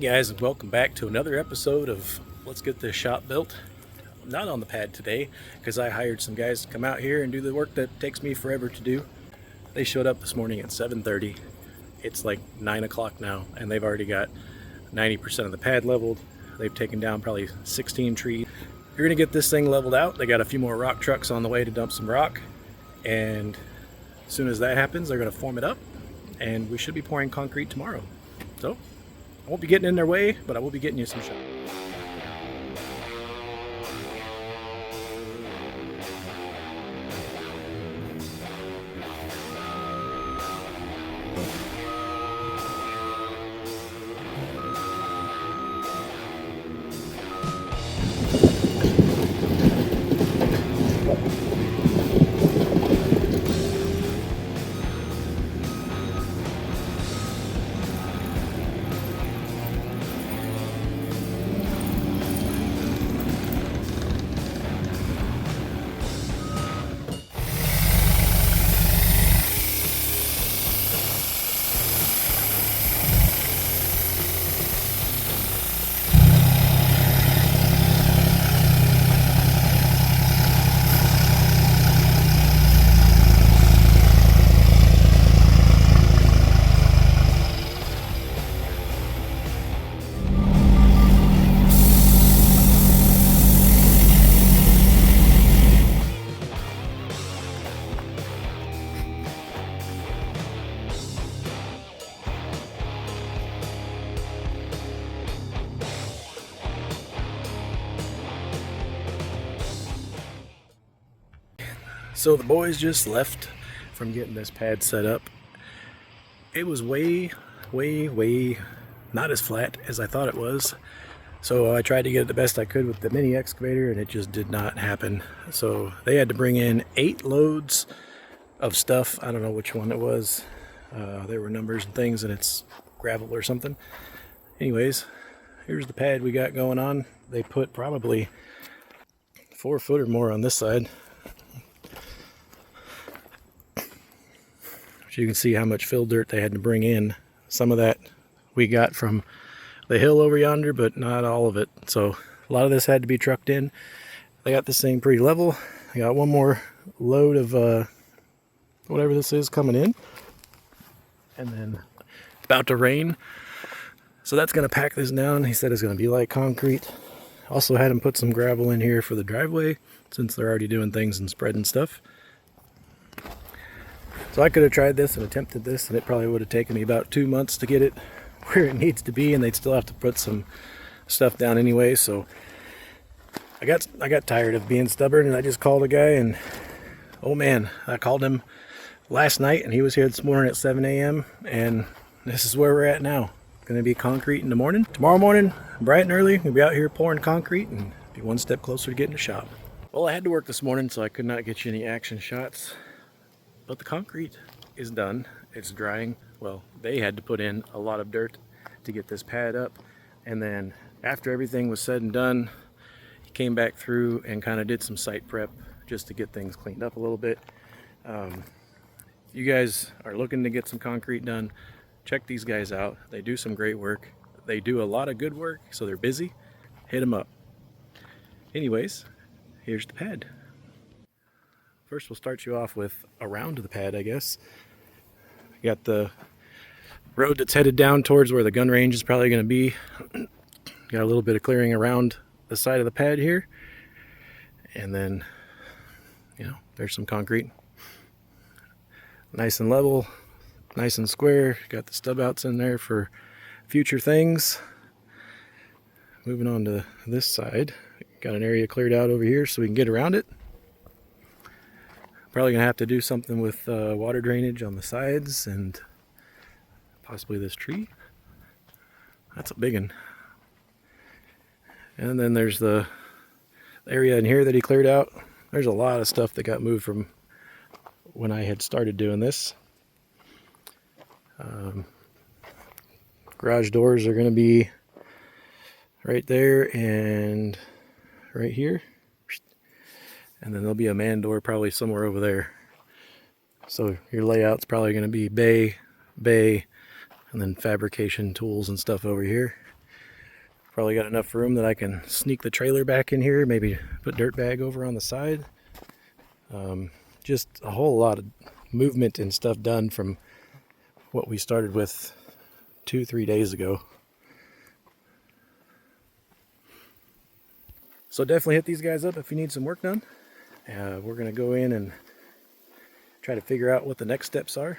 Guys, and welcome back to another episode of Let's Get This Shop Built. I'm not on the pad today because I hired some guys to come out here and do the work that takes me forever to do. They showed up this morning at 7:30. It's like 9 o'clock now and they've already got 90% of the pad leveled. They've taken down probably 16 trees. You're going to get this thing leveled out. They got a few more rock trucks on the way to dump some rock, and as soon as that happens they're going to form it up and we should be pouring concrete tomorrow. So I won't be getting in their way, but I will be getting you some shots. So the boys just left from getting this pad set up. It was way not as flat as I thought it was. So I tried to get it the best I could with the mini excavator and it just did not happen. So they had to bring in 8 loads of stuff. I don't know which one it was. There were numbers and things and it's gravel or something. Anyways, here's the pad we got going on. They put probably 4 foot or more on this side. You can see how much fill dirt they had to bring in. Some of that we got from the hill over yonder, but not all of it. So a lot of this had to be trucked in. They got this thing pretty level. I got one more load of whatever this is coming in. And then it's about to rain. So that's going to pack this down. He said it's going to be like concrete. Also had him put some gravel in here for the driveway since they're already doing things and spreading stuff. So I could have tried this and attempted this, and it probably would have taken me about 2 months to get it where it needs to be, and they'd still have to put some stuff down anyway. So I got tired of being stubborn, and I just called a guy, and oh man, I called him last night, and he was here this morning at 7 a.m., and this is where we're at now. Going to be concrete in the morning. Tomorrow morning, bright and early, we'll be out here pouring concrete and be one step closer to getting a shop. Well, I had to work this morning, so I could not get you any action shots. But the concrete is done. It's drying. Well, they had to put in a lot of dirt to get this pad up. And then after everything was said and done, he came back through and kind of did some site prep just to get things cleaned up a little bit. If you guys are looking to get some concrete done, check these guys out. They do some great work. They do a lot of good work, so they're busy. Hit them up. Anyways, here's the pad. First, we'll start you off with around the pad, I guess. You got the road that's headed down towards where the gun range is probably going to be. Got a little bit of clearing around the side of the pad here. And then, there's some concrete. Nice and level, nice and square. Got the stub outs in there for future things. Moving on to this side. Got an area cleared out over here so we can get around it. Probably gonna have to do something with water drainage on the sides and possibly this tree. That's a big one. And then there's the area in here that he cleared out. There's a lot of stuff that got moved from when I had started doing this. Garage doors are gonna be right there and right here. And then there'll be a man door probably somewhere over there. So your layout's probably going to be bay, and then fabrication tools and stuff over here. Probably got enough room that I can sneak the trailer back in here, maybe put dirt bag over on the side. Just a whole lot of movement and stuff done from what we started with 2-3 days ago. So definitely hit these guys up if you need some work done. We're going to go in and try to figure out what the next steps are.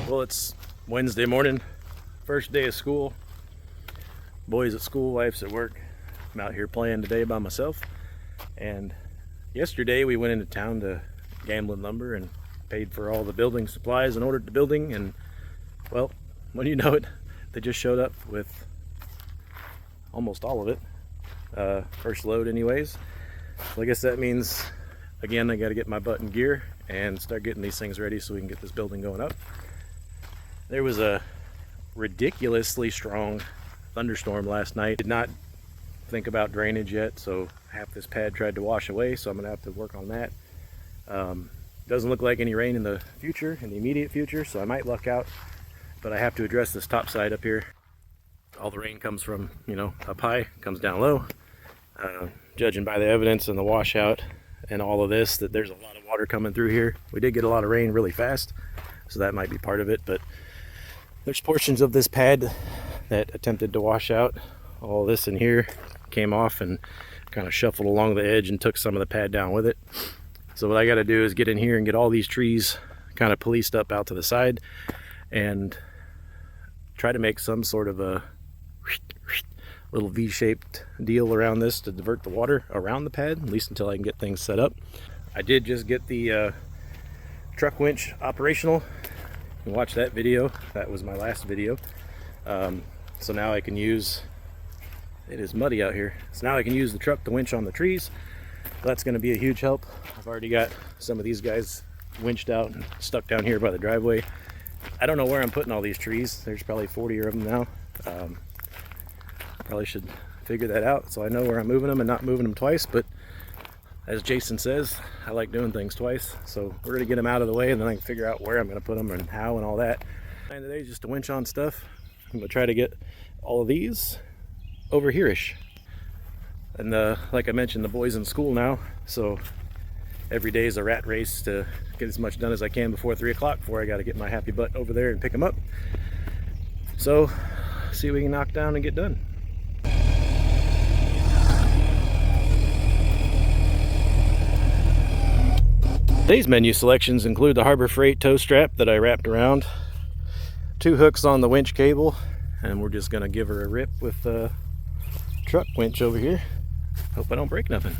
Well, it's Wednesday morning, first day of school. Boys at school, wife's at work. I'm out here playing today by myself. And yesterday we went into town to Gamblin Lumber and paid for all the building supplies and ordered the building. And well, when you know it, they just showed up with almost all of it. First load anyways. So I guess that means, again, I got to get my butt in gear and start getting these things ready so we can get this building going up. There was a ridiculously strong thunderstorm last night. Did not think about drainage yet, so half this pad tried to wash away, so I'm gonna have to work on that. Doesn't look like any rain in the future, in the immediate future, so I might luck out, but I have to address this top side up here. All the rain comes from, up high, comes down low. Judging by the evidence and the washout and all of this, that there's a lot of water coming through here. We did get a lot of rain really fast, so that might be part of it, but there's portions of this pad that attempted to wash out. All this in here came off and kind of shuffled along the edge and took some of the pad down with it. So what I got to do is get in here and get all these trees kind of policed up out to the side and try to make some sort of a little V-shaped deal around this to divert the water around the pad, at least until I can get things set up. I did just get the truck winch operational. You can watch that video. That was my last video. So now I can use, it is muddy out here, so now I can use the truck to winch on the trees. That's going to be a huge help. I've already got some of these guys winched out and stuck down here by the driveway. I don't know where I'm putting all these trees. There's probably 40 of them now. Probably should figure that out so I know where I'm moving them and not moving them twice, but as Jason says, I like doing things twice, so we're gonna get them out of the way and then I can figure out where I'm gonna put them and how and all that. And today is just to winch on stuff. I'm gonna try to get all of these over here-ish. And like I mentioned, the boys in school now, so every day is a rat race to get as much done as I can before 3 o'clock before I gotta get my happy butt over there and pick them up. So, see what we can knock down and get done. Today's menu selections include the Harbor Freight tow strap that I wrapped around, 2 hooks on the winch cable, and we're just gonna give her a rip with the truck winch over here. Hope I don't break nothing.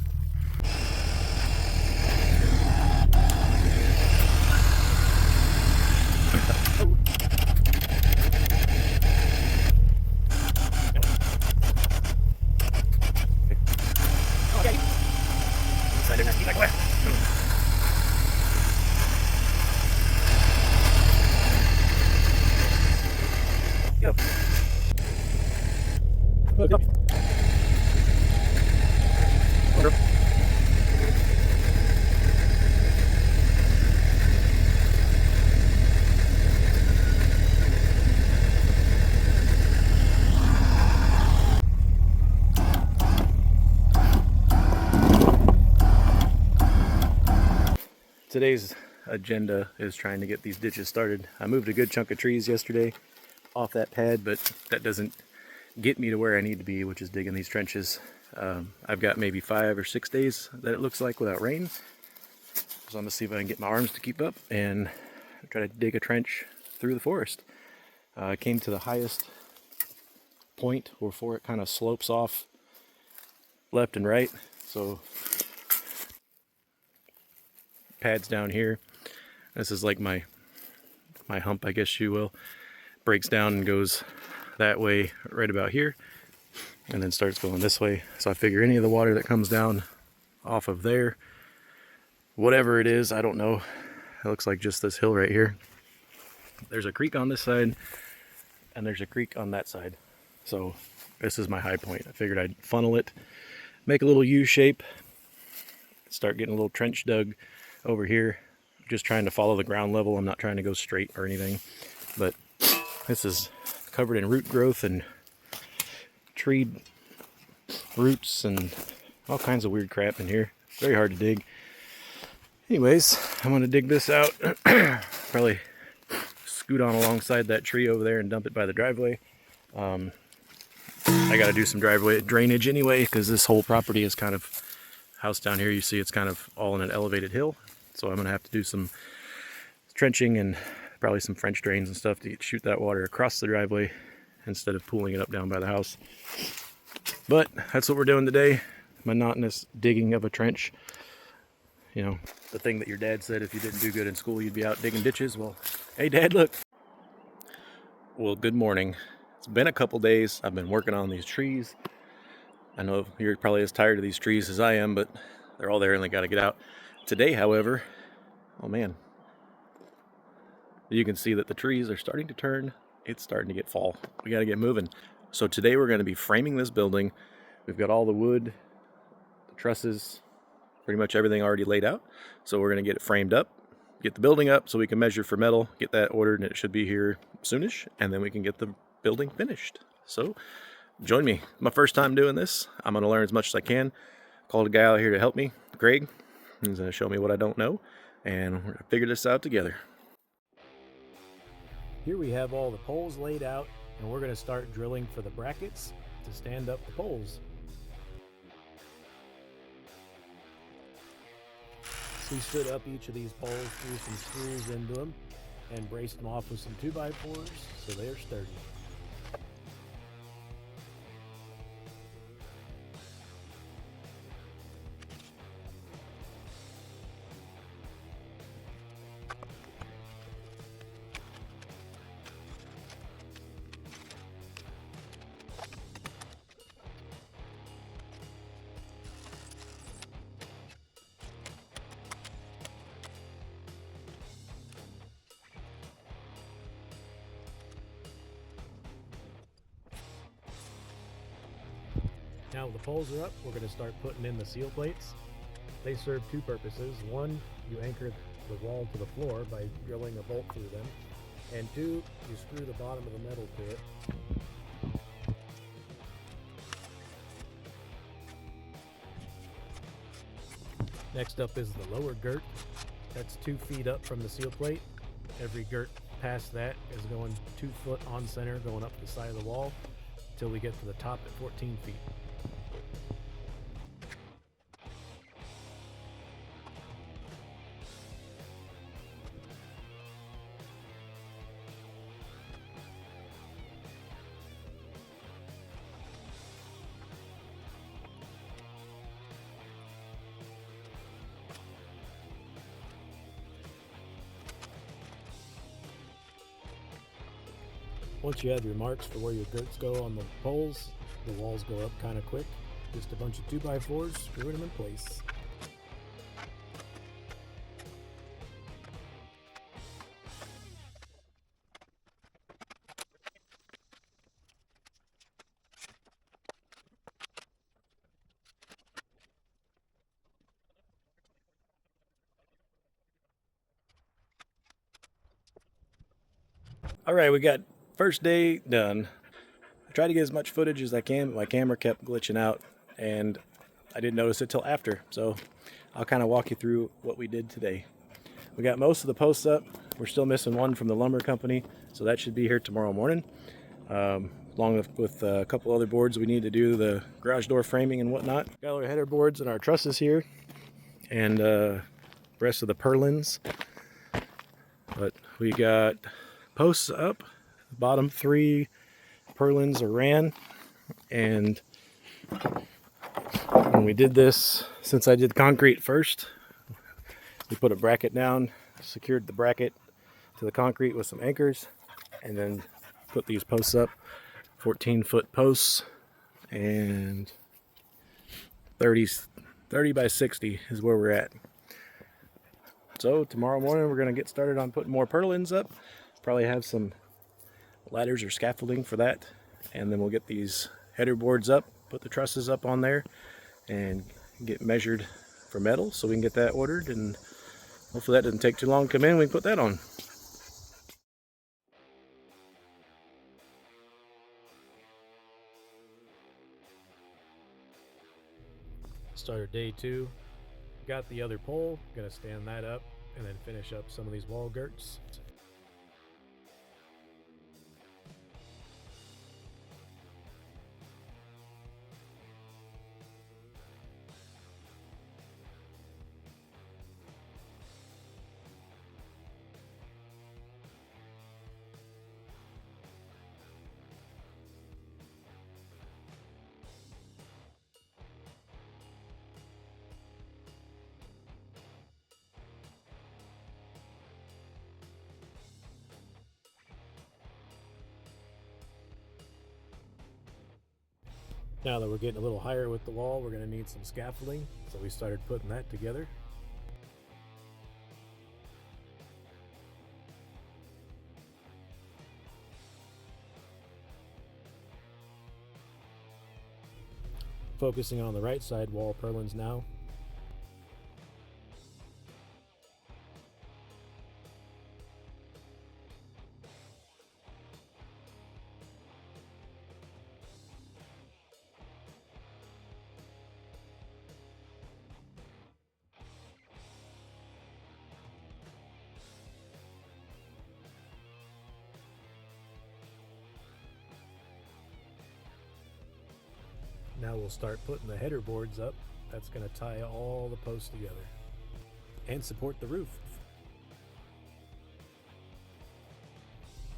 Today's agenda is trying to get these ditches started. I moved a good chunk of trees yesterday off that pad, but that doesn't get me to where I need to be, which is digging these trenches. I've got maybe 5 or 6 days that it looks like without rain. So I'm gonna see if I can get my arms to keep up and try to dig a trench through the forest. I came to the highest point before it kind of slopes off left and right. So pads down here. This is like my hump, I guess you will. Breaks down and goes that way right about here, and then starts going this way. So I figure any of the water that comes down off of there, whatever it is, I don't know. It looks like just this hill right here. There's a creek on this side, and there's a creek on that side. So this is my high point. I figured I'd funnel it, make a little U shape, start getting a little trench dug over here. Just trying to follow the ground level. I'm not trying to go straight or anything, but this is covered in root growth and tree roots and all kinds of weird crap in here. Very hard to dig. Anyways, I'm gonna dig this out. Probably scoot on alongside that tree over there and dump it by the driveway. I gotta do some driveway drainage anyway, because this whole property is kind of, house down here, you see it's kind of all in an elevated hill. So I'm gonna have to do some trenching and probably some French drains and stuff to shoot that water across the driveway instead of pooling it up down by the house. But that's what we're doing today. Monotonous digging of a trench. You know, the thing that your dad said if you didn't do good in school, you'd be out digging ditches. Well, hey Dad, look. Well, good morning. It's been a couple days. I've been working on these trees. I know you're probably as tired of these trees as I am, but they're all there and they got to get out. Today, however, oh man, you can see that the trees are starting to turn. It's starting to get fall. We got to get moving. So today we're going to be framing this building. We've got all the wood, the trusses, pretty much everything already laid out. So we're going to get it framed up, get the building up so we can measure for metal, get that ordered, and it should be here soonish, and then we can get the building finished. So join me. My first time doing this. I'm going to learn as much as I can. Called a guy out here to help me, Greg. He's going to show me what I don't know, and we're going to figure this out together. Here we have all the poles laid out, and we're going to start drilling for the brackets to stand up the poles. We stood up each of these poles, threw some screws into them, and braced them off with some 2x4s so they're sturdy. Now the poles are up, we're going to start putting in the seal plates. They serve two purposes. One, you anchor the wall to the floor by drilling a bolt through them. And two, you screw the bottom of the metal to it. Next up is the lower girt. That's 2 feet up from the seal plate. Every girt past that is going 2 foot on center, going up the side of the wall until we get to the top at 14 feet. Once you have your marks for where your girts go on the poles, the walls go up kind of quick. Just a bunch of 2x4s, screwing them in place. All right, we got first day done. I tried to get as much footage as I can, but my camera kept glitching out, and I didn't notice it till after. So I'll kind of walk you through what we did today. We got most of the posts up. We're still missing one from the lumber company, so that should be here tomorrow morning. Along with a couple other boards we need to do the garage door framing and whatnot. Got our header boards and our trusses here, and rest of the purlins. But we got posts up. Bottom 3 purlins are ran, and when we did this, since I did concrete first, We put a bracket down, secured the bracket to the concrete with some anchors, and then put these posts up. 14-foot posts, and 30 by 60 is where we're at. So tomorrow morning we're going to get started on putting more purlins up. Probably have some ladders or scaffolding for that, and then we'll get these header boards up, put the trusses up on there, and get measured for metal so we can get that ordered, and hopefully that doesn't take too long to come in. We can put that on. Started day 2. Got the other pole, gonna stand that up and then finish up some of these wall girts. Now that we're getting a little higher with the wall, we're going to need some scaffolding, so we started putting that together. Focusing on the right side wall purlins now. Now we'll start putting the header boards up. That's going to tie all the posts together and support the roof.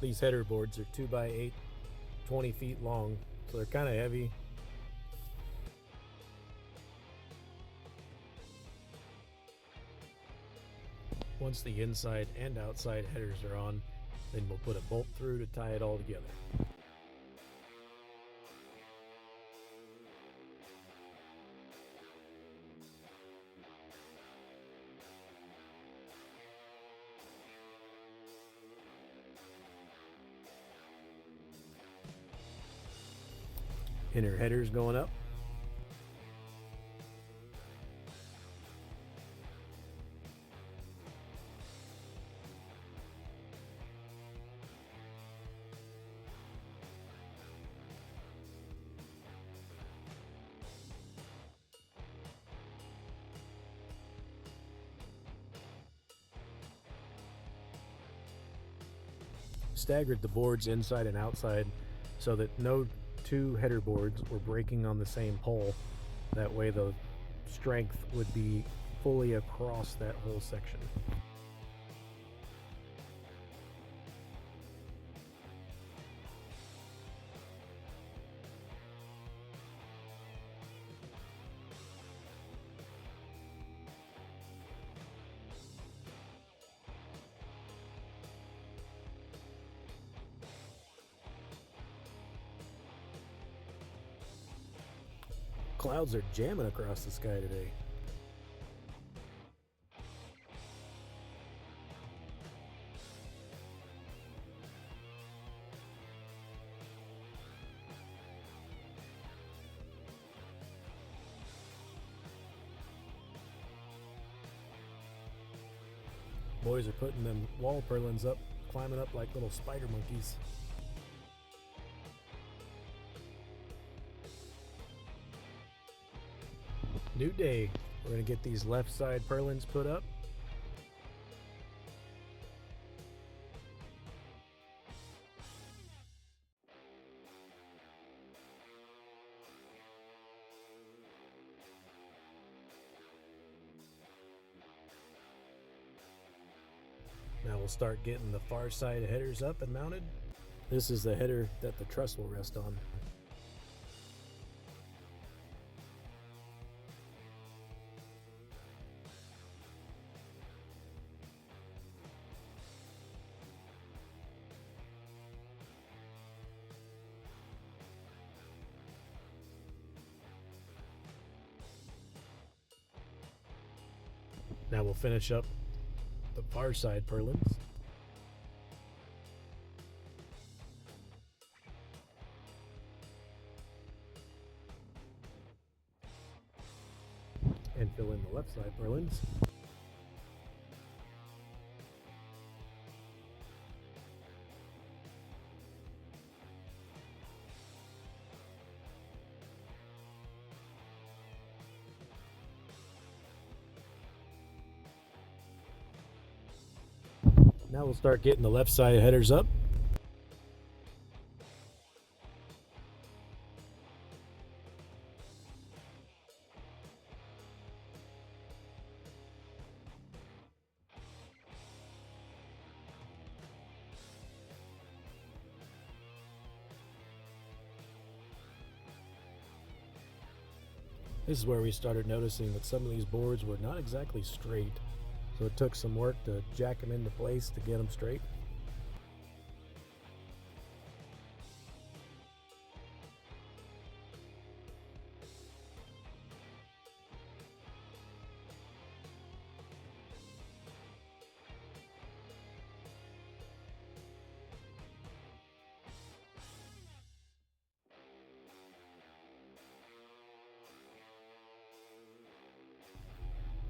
These header boards are 2x8, 20 feet long, so they're kind of heavy. Once the inside and outside headers are on, then we'll put a bolt through to tie it all together. Inner headers going up. Staggered the boards inside and outside so that no two header boards were breaking on the same pole. That way the strength would be fully across that whole section. Clouds are jamming across the sky today. Boys are putting them wall purlins up, climbing up like little spider monkeys. New day. We're going to get these left side purlins put up. Now we'll start getting the far side headers up and mounted. This is the header that the truss will rest on. Now we'll finish up the far side purlins. And fill in the left side purlins. Now we'll start getting the left side headers up. This is where we started noticing that some of these boards were not exactly straight, so it took some work to jack them into place to get them straight.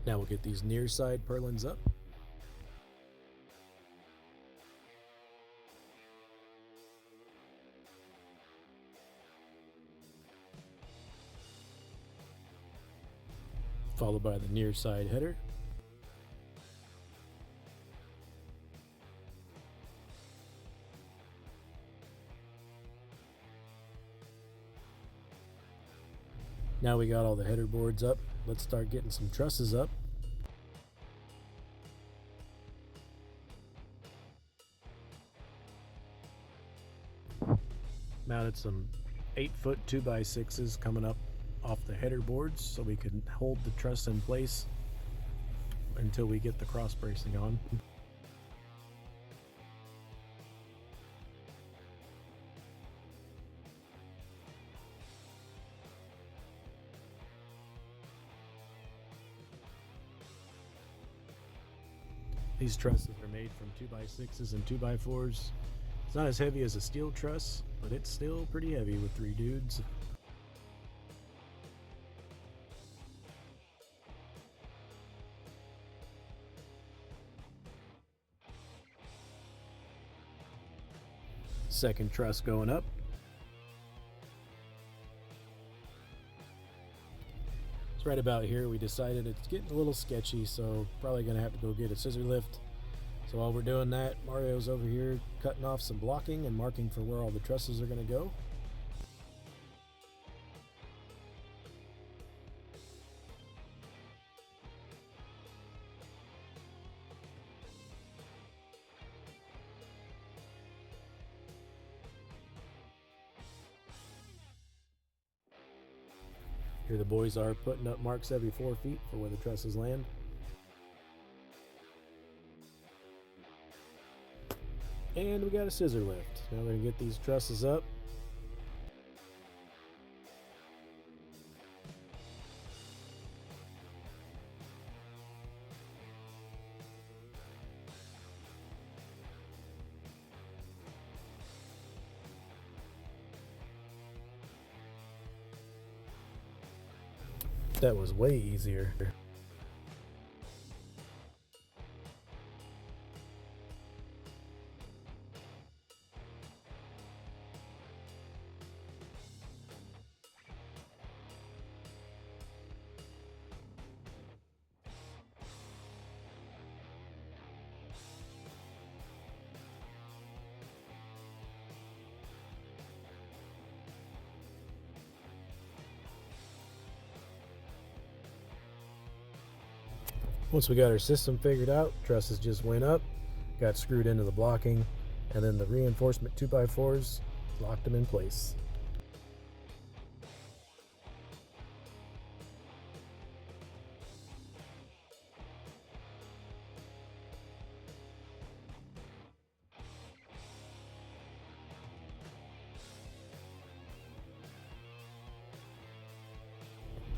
Now we'll get these near side purlins up. Followed by the near side header. Now we got all the header boards up. Let's start getting some trusses up. Mounted some 8-foot 2x6s coming up off the header boards so we can hold the truss in place until we get the cross bracing on. These trusses are made from 2x6s and 2x4s. It's not as heavy as a steel truss, but it's still pretty heavy with 3 dudes. Second truss going up. It's right about here we decided it's getting a little sketchy, so probably gonna have to go get a scissor lift. So while we're doing that, Mario's over here cutting off some blocking and marking for where all the trusses are gonna go. Here the boys are putting up marks every 4 feet for where the trusses land. And we got a scissor lift. Now we're going to get these trusses up. That was way easier. Once we got our system figured out, trusses just went up, got screwed into the blocking, and then the reinforcement 2x4s locked them in place.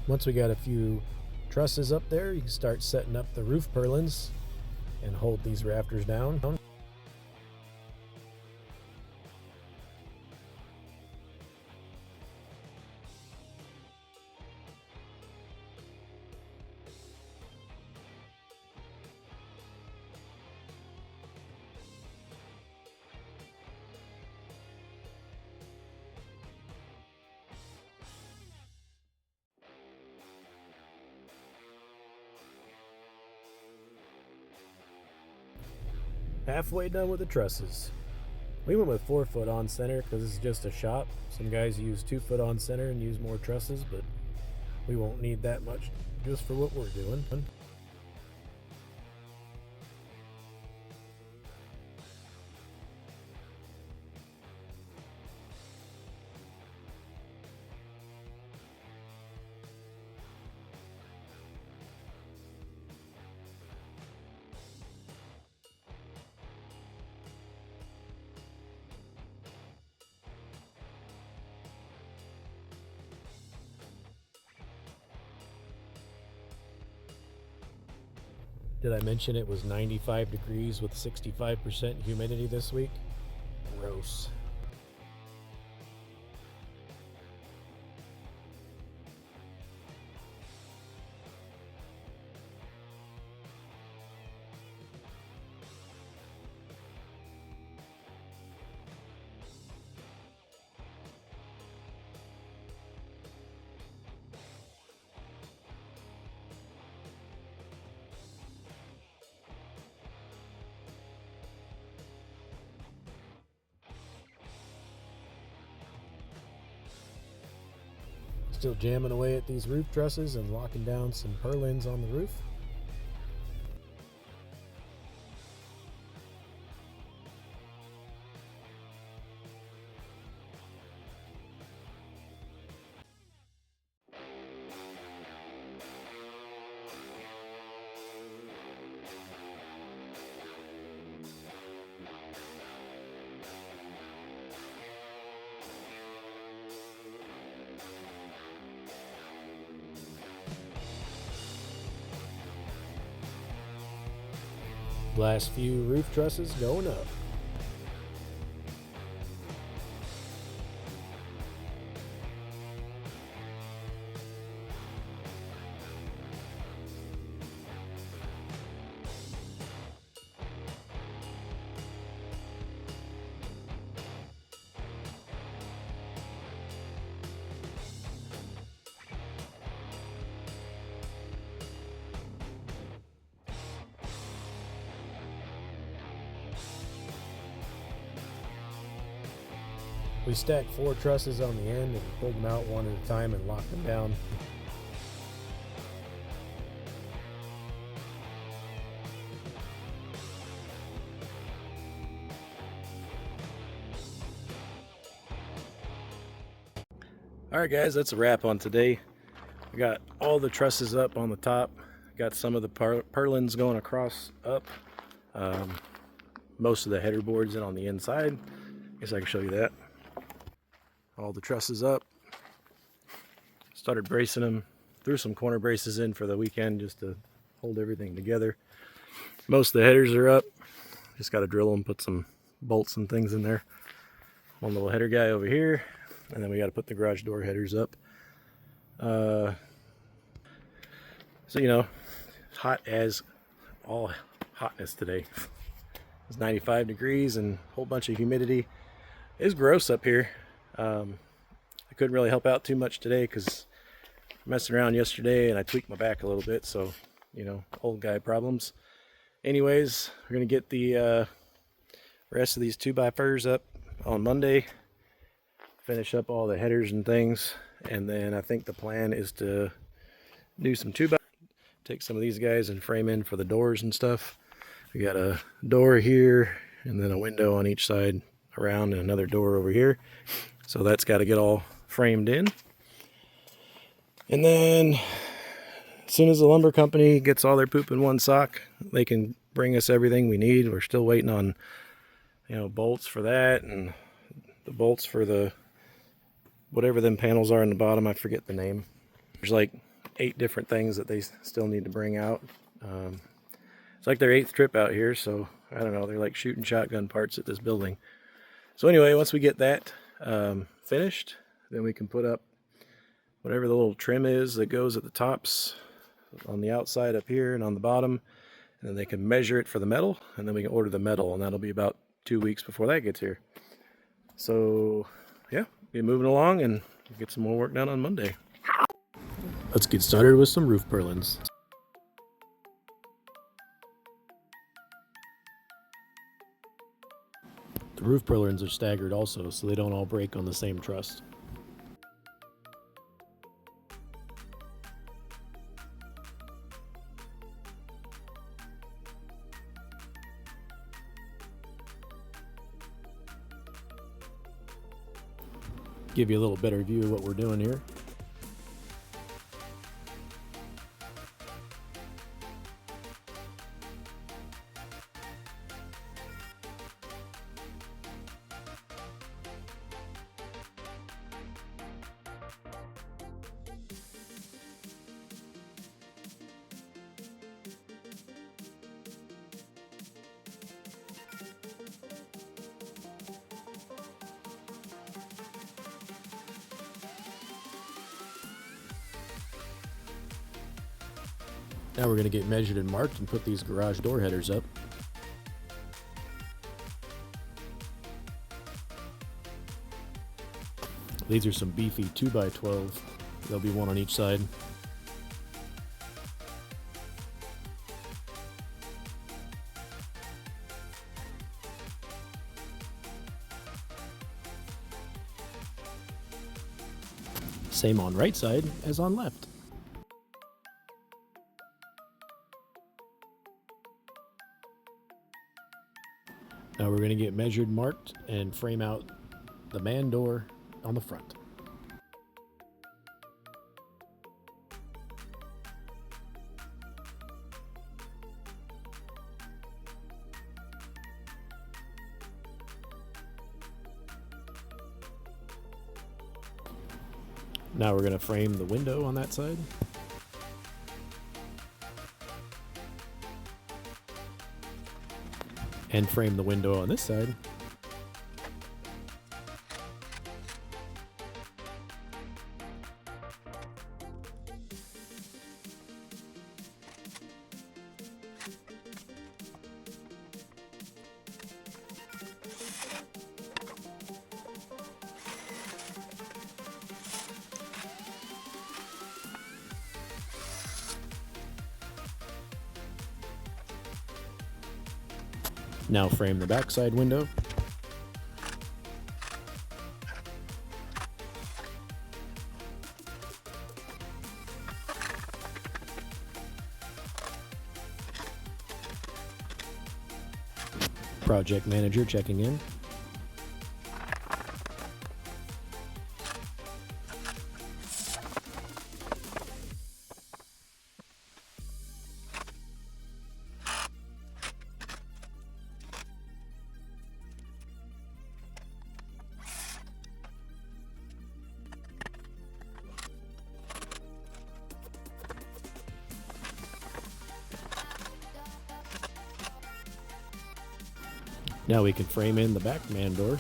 Once we got a few trusses up there, you can start setting up the roof purlins and hold these rafters down. Halfway done with the trusses. We went with 4-foot on center because this is just a shop. Some guys use 2-foot on center and use more trusses, but we won't need that much just for what we're doing. Did I mention it was 95 degrees with 65% humidity this week? Gross. Still jamming away at these roof trusses and locking down some purlins on the roof. Last few roof trusses going up. We stacked 4 trusses on the end and pulled them out one at a time and locked them down. Alright guys, that's a wrap on today. We got all the trusses up on the top. Got some of the purlins going across up. Most of the header boards in on the inside. Guess I can show you that. All the trusses up. Started bracing them. Threw some corner braces in for the weekend just to hold everything together. Most of the headers are up. Just got to drill them, put some bolts and things in there. One little header guy over here. And then we got to put the garage door headers up. So, you know, hot as all hotness today. It's 95 degrees and a whole bunch of humidity. It's gross up here. I couldn't really help out too much today because messing around yesterday and I tweaked my back a little bit, so you know, old guy problems. Anyways, we're gonna get the rest of these 2x4s up on Monday, finish up all the headers and things, and then I think the plan is to do some 2x, take some of these guys and frame in for the doors and stuff. We got a door here and then a window on each side around and another door over here. So that's got to get all framed in. And then as soon as the lumber company gets all their poop in one sock, they can bring us everything we need. We're still waiting on, you know, bolts for that and the bolts for the whatever them panels are in the bottom. I forget the name. There's like 8 different things that they still need to bring out. It's like their 8th trip out here, so I don't know, they're like shooting shotgun parts at this building. So anyway, once we get that finished, then we can put up whatever the little trim is that goes at the tops on the outside up here and on the bottom, and then they can measure it for the metal, and then we can order the metal, and that'll be about 2 weeks before that gets here. So yeah, get moving along and get some more work done on Monday. Let's get started with some roof purlins. The roof purlins are staggered also, so they don't all break on the same truss. Give you a little better view of what we're doing here. Now we're going to get measured and marked and put these garage door headers up. These are some beefy 2x12. There'll be one on each side. Same on right side as on left. Now we're going to get measured, marked, and frame out the man door on the front. Now we're going to frame the window on that side. And frame the window on this side. Now frame the backside window. Project manager checking in. Now we can frame in the back man door.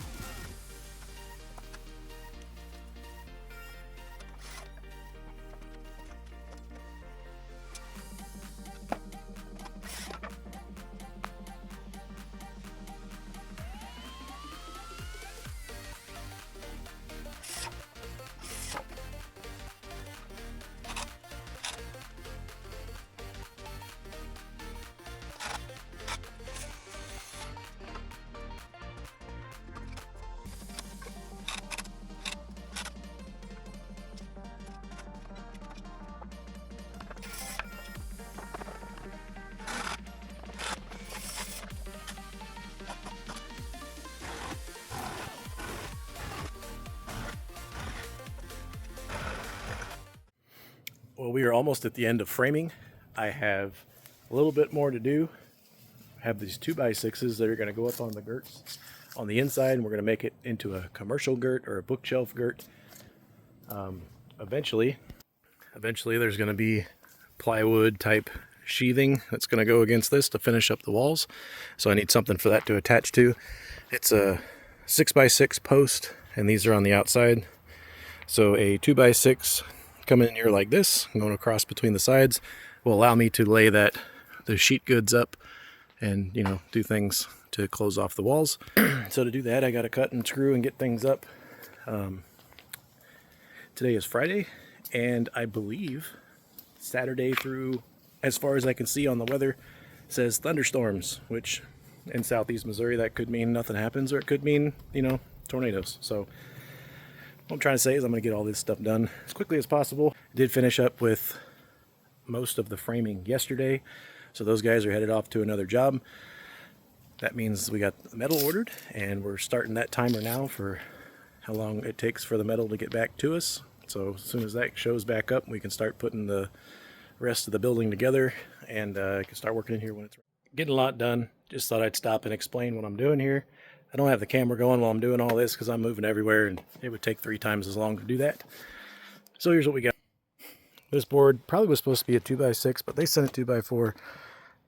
Well, we are almost at the end of framing. I have a little bit more to do. I have these 2x6s that are going to go up on the girts on the inside, and we're going to make it into a commercial girt or a bookshelf girt eventually. Eventually there's going to be plywood type sheathing that's going to go against this to finish up the walls. So I need something for that to attach to. It's a 6x6 post, and these are on the outside. So a 2x6 coming in here like this, going across between the sides, will allow me to lay the sheet goods up and, you know, do things to close off the walls. So to do that, I got to cut and screw and get things up. Today is Friday, and I believe Saturday through, as far as I can see on the weather, says thunderstorms, which in southeast Missouri that could mean nothing happens, or it could mean, you know, tornadoes. So what I'm trying to say is I'm going to get all this stuff done as quickly as possible. I did finish up with most of the framing yesterday, so those guys are headed off to another job. That means we got the metal ordered, and we're starting that timer now for how long it takes for the metal to get back to us. So as soon as that shows back up, we can start putting the rest of the building together, and I can start working in here when it's getting a lot done. Just thought I'd stop and explain what I'm doing here. I don't have the camera going while I'm doing all this because I'm moving everywhere, and it would take 3 times as long to do that. So here's what we got. This board probably was supposed to be a 2x6, but they sent it 2x4.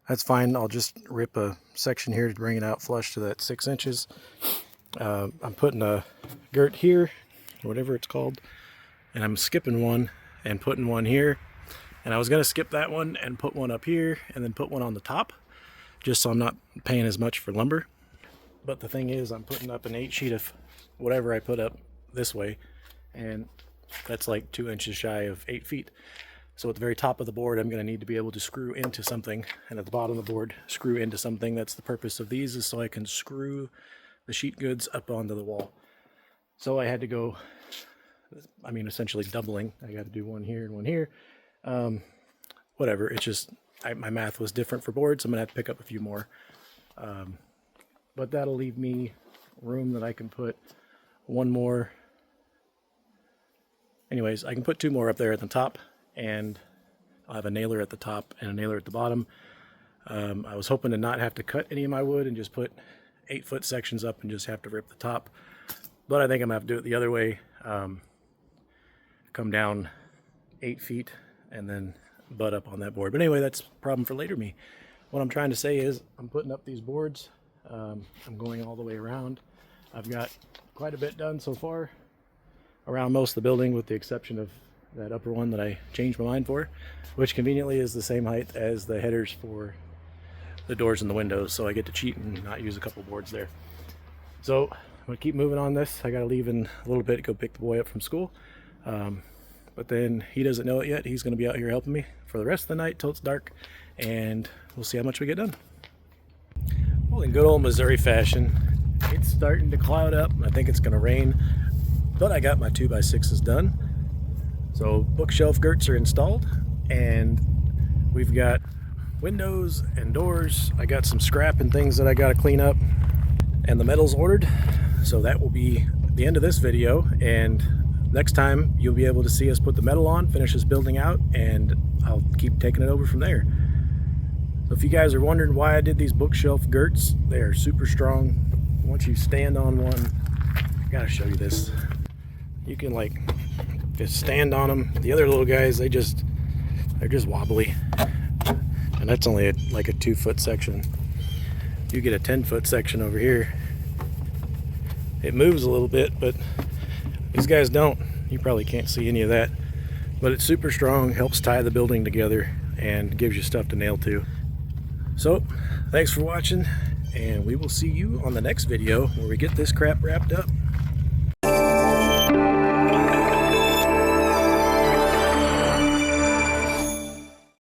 That's fine. I'll just rip a section here to bring it out flush to that 6 inches. I'm putting a girt here, whatever it's called, and I'm skipping one and putting one here. And I was going to skip that one and put one up here and then put one on the top, just so I'm not paying as much for lumber. But the thing is, I'm putting up an 8 sheet of whatever I put up this way, and that's like 2 inches shy of 8 feet. So at the very top of the board, I'm going to need to be able to screw into something, and at the bottom of the board, screw into something. That's the purpose of these, is so I can screw the sheet goods up onto the wall. So I had to go, I mean, essentially doubling. I got to do one here and one here. Whatever, it's just, my math was different for boards. I'm going to have to pick up a few more. But that'll leave me room that I can put one more. Anyways, I can put 2 more up there at the top, and I'll have a nailer at the top and a nailer at the bottom. I was hoping to not have to cut any of my wood and just put 8-foot sections up and just have to rip the top. But I think I'm going to have to do it the other way. Come down 8 feet and then butt up on that board. But anyway, that's a problem for later me. What I'm trying to say is I'm putting up these boards. I'm going all the way around. I've got quite a bit done so far around most of the building, with the exception of that upper one that I changed my mind for, which conveniently is the same height as the headers for the doors and the windows, so I get to cheat and not use a couple boards there. So I'm going to keep moving on this. I got to leave in a little bit to go pick the boy up from school. But then he doesn't know it yet. He's going to be out here helping me for the rest of the night till it's dark, and we'll see how much we get done. Well, in good old Missouri fashion, it's starting to cloud up. I think it's going to rain, but I got my 2x6s done. So bookshelf girts are installed, and we've got windows and doors. I got some scrap and things that I got to clean up, and the metal's ordered. So that will be the end of this video, and next time you'll be able to see us put the metal on, finish this building out, and I'll keep taking it over from there. So if you guys are wondering why I did these bookshelf girts, they are super strong. Once you stand on one, I gotta show you this. You can like just stand on them. The other little guys, they're just wobbly, and that's only like a 2-foot section. You get a 10-foot section over here, it moves a little bit, but these guys don't. You probably can't see any of that, but it's super strong, helps tie the building together, and gives you stuff to nail to. So thanks for watching, and we will see you on the next video where we get this crap wrapped up.